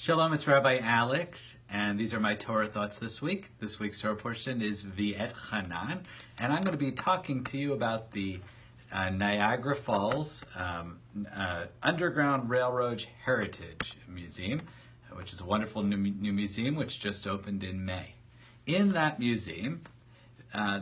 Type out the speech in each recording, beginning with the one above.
Shalom, it's Rabbi Alex, and these are my Torah thoughts this week. This week's Torah portion is Vaetchanan, and I'm going to be talking to you about the Niagara Falls Underground Railroad Heritage Museum, which is a wonderful new museum which just opened in May. In that museum,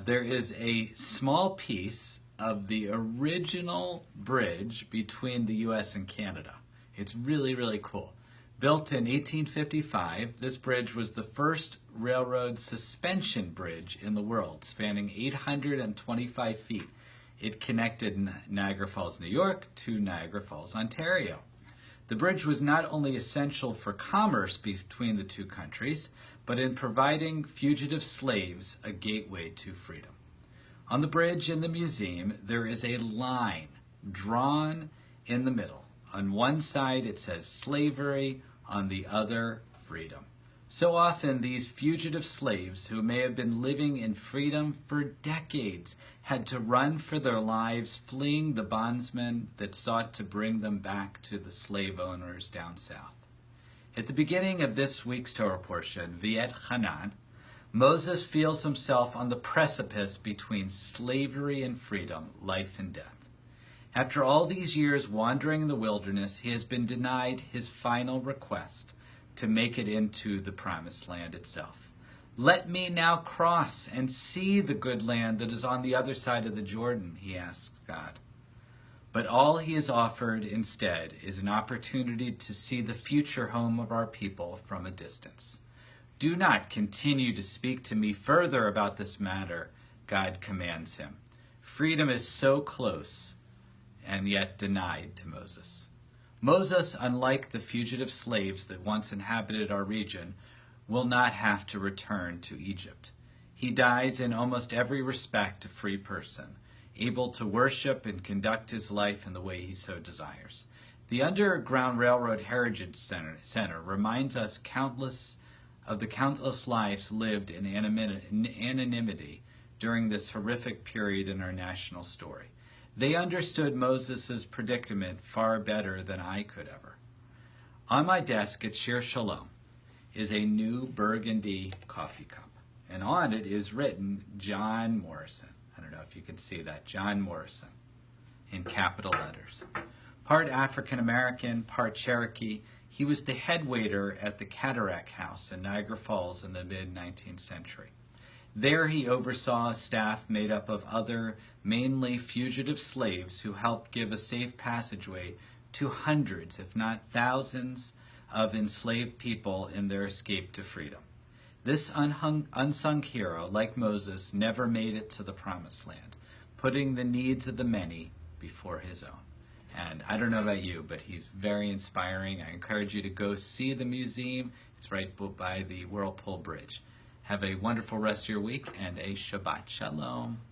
there is a small piece of the original bridge between the U.S. and Canada. It's really, really cool. Built in 1855, this bridge was the first railroad suspension bridge in the world, spanning 825 feet. It connected Niagara Falls, New York to Niagara Falls, Ontario. The bridge was not only essential for commerce between the two countries, but in providing fugitive slaves a gateway to freedom. On the bridge in the museum, there is a line drawn in the middle. On one side it says slavery, on the other freedom. So often these fugitive slaves who may have been living in freedom for decades had to run for their lives, fleeing the bondsmen that sought to bring them back to the slave owners down south. At the beginning of this week's Torah portion, Vaetchanan, Moses feels himself on the precipice between slavery and freedom, life and death. After all these years wandering in the wilderness, he has been denied his final request to make it into the promised land itself. Let me now cross and see the good land that is on the other side of the Jordan, he asks God. But all he is offered instead is an opportunity to see the future home of our people from a distance. Do not continue to speak to me further about this matter, God commands him. Freedom is so close, and yet denied to Moses. Moses, unlike the fugitive slaves that once inhabited our region, will not have to return to Egypt. He dies in almost every respect a free person, able to worship and conduct his life in the way he so desires. The Underground Railroad Heritage Center reminds us of the countless lives lived in anonymity during this horrific period in our national story. They understood Moses' predicament far better than I could ever. On my desk at Shir Shalom is a new burgundy coffee cup, and on it is written John Morrison. I don't know if you can see that, John Morrison, in capital letters. Part African American, part Cherokee, he was the head waiter at the Cataract House in Niagara Falls in the mid-19th century. There he oversaw a staff made up of other, mainly fugitive slaves who helped give a safe passageway to hundreds, if not thousands, of enslaved people in their escape to freedom. This unsung hero, like Moses, never made it to the promised land, putting the needs of the many before his own. And I don't know about you, but he's very inspiring. I encourage you to go see the museum. It's right by the Whirlpool Bridge. Have a wonderful rest of your week and a Shabbat Shalom.